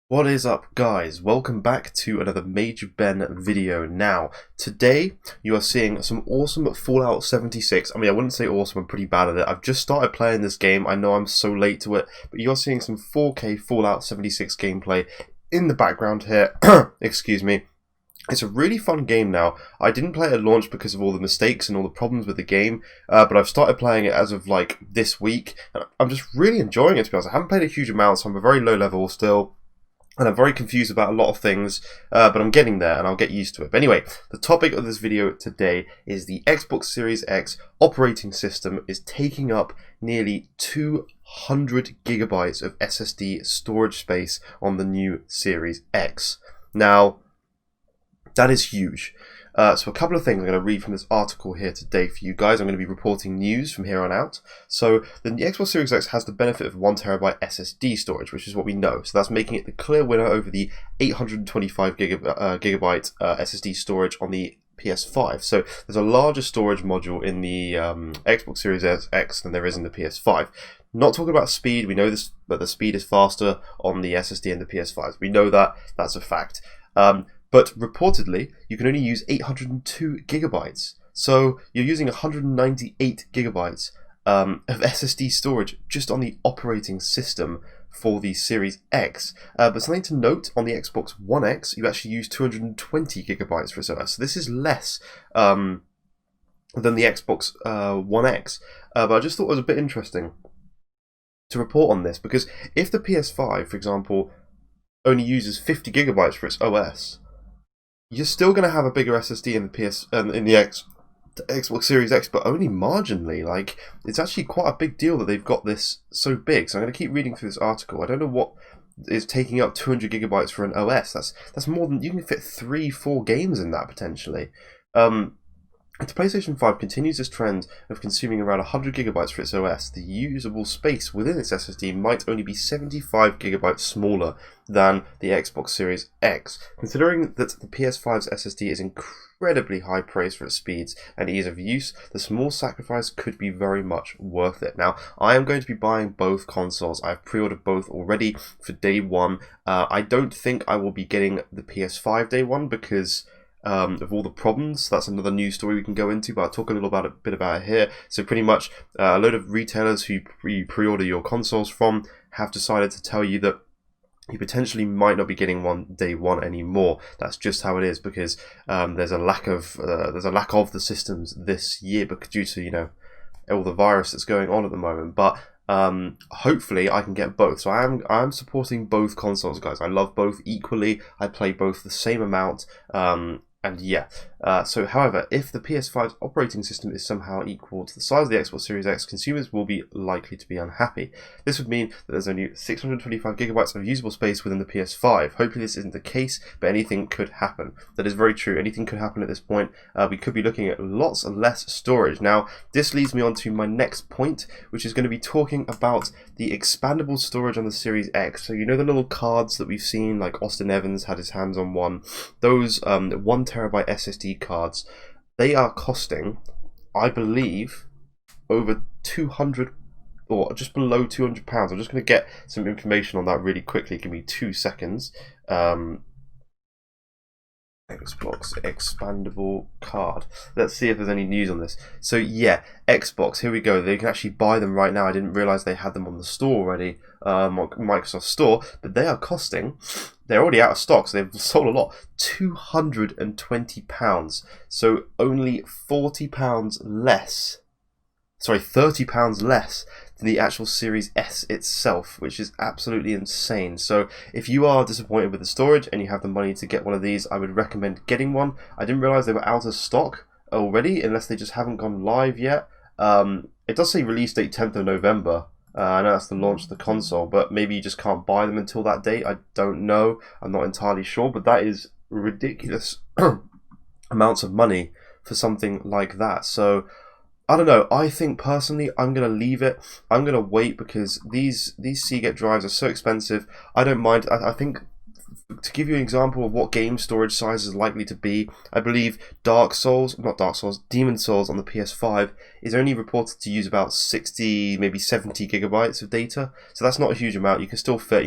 What is up, guys? Welcome back to another Major Ben video. Now, today you are seeing some awesome Fallout 76. I mean, I wouldn't say awesome, I'm pretty bad at it. I've just started playing this game. I know I'm so late to it, but you're seeing some 4K Fallout 76 gameplay in the background here. Excuse me. It's a really fun game now. I didn't play it at launch because of all the mistakes and all the problems with the game, but I've started playing it as of like this week, and I'm just really enjoying it, to be honest. I haven't played a huge amount, so I'm a very low level still. And I'm very confused about a lot of things, but I'm getting there and I'll get used to it. But anyway, the topic of this video today is the Xbox Series X operating system is taking up nearly 200 gigabytes of SSD storage space on the new Series X. Now, that is huge. So a couple of things I'm going to read from this article here today for you guys. I'm going to be reporting news from here on out. So the Xbox Series X has the benefit of 1TB SSD storage, which is what we know. So that's making it the clear winner over the 825 gigabyte SSD storage on the PS5. So there's a larger storage module in the Xbox Series X than there is in the PS5. Not talking about speed, we know this, but the speed is faster on the SSD and the PS5. We know that, that's a fact. But reportedly, you can only use 802 gigabytes. So you're using 198 gigabytes of SSD storage just on the operating system for the Series X. But something to note, on the Xbox One X, you actually use 220 gigabytes for its OS. So this is less than the Xbox One X. But I just thought it was a bit interesting to report on this, because if the PS5, for example, only uses 50 gigabytes for its OS, you're still going to have a bigger SSD in the Xbox Series X, but only marginally. Like, it's actually quite a big deal that they've got this so big. So I'm going to keep reading through this article. I don't know what is taking up 200 gigabytes for an OS. That's more than you can fit 3-4 games in that potentially. If the PlayStation 5 continues this trend of consuming around 100 gigabytes for its OS, the usable space within its SSD might only be 75 gigabytes smaller than the Xbox Series X. Considering that the PS5's SSD is incredibly high praise for its speeds and ease of use, the small sacrifice could be very much worth it. Now, I am going to be buying both consoles. I've pre-ordered both already for day one. I don't think I will be getting the PS5 day one because of all the problems. That's another news story we can go into, but I'll talk a little bit about it here. So pretty much a load of retailers who you pre-order your consoles from have decided to tell you that you potentially might not be getting one day one anymore. That's just how it is, because there's a lack of the systems this year, because due to all the virus that's going on at the moment. But hopefully I can get both. So I'm supporting both consoles, guys. I love both equally. I play both the same amount. And yeah, so however, if the PS5's operating system is somehow equal to the size of the Xbox Series X, consumers will be likely to be unhappy. This would mean that there's only 625 gigabytes of usable space within the PS5. Hopefully this isn't the case, but anything could happen. That is very true. Anything could happen at this point. We could be looking at lots less storage. Now, this leads me on to my next point, which is going to be talking about the expandable storage on the Series X. So you know the little cards that we've seen, like Austin Evans had his hands on one. Those 1TB SSD cards, they are costing, I believe, over 200 or just below £200. I'm just going to get some information on that really quickly. Give me 2 seconds. Xbox expandable card. Let's see if there's any news on this. So yeah, Xbox, here we go. They can actually buy them right now. I didn't realize they had them on the store already, Microsoft Store, but they are costing, they're already out of stock, so they've sold a lot, £220. So only £40 less, sorry, £30 less than the actual Series S itself, which is absolutely insane. So if you are disappointed with the storage and you have the money to get one of these, I would recommend getting one. I didn't realize they were out of stock already, unless they just haven't gone live yet. It does say release date 10th of November. I know that's the launch of the console, but maybe you just can't buy them until that date. I don't know. I'm not entirely sure, but that is ridiculous amounts of money for something like that. So I don't know. I think personally I'm going to leave it. I'm going to wait, because these Seagate drives are so expensive. I don't mind. I think to give you an example of what game storage size is likely to be, I believe Demon Souls on the PS5 is only reported to use about 60, maybe 70 gigabytes of data. So that's not a huge amount. You can still fit,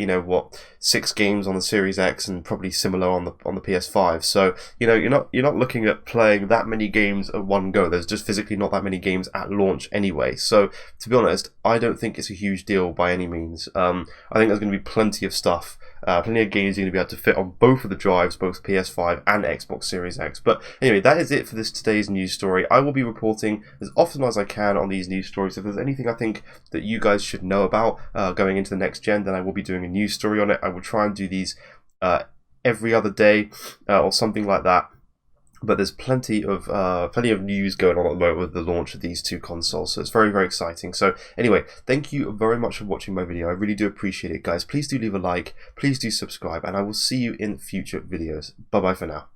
6 games on the Series X and probably similar on the PS5. So you're not looking at playing that many games at one go. There's just physically not that many games at launch anyway. So to be honest, I don't think it's a huge deal by any means. I think there's going to be plenty of stuff. Plenty of games you're going to be able to fit on both of the drives, both PS5 and Xbox Series X. But anyway, that is it for today's news story. I will be reporting as often as I can on these news stories. If there's anything I think that you guys should know about going into the next gen, then I will be doing a news story on it. I will try and do these every other day or something like that. But there's plenty of news going on at the moment with the launch of these two consoles, so it's very, very exciting. So anyway, thank you very much for watching my video. I really do appreciate it, guys. Please do leave a like, please do subscribe, and I will see you in future videos. Bye bye for now.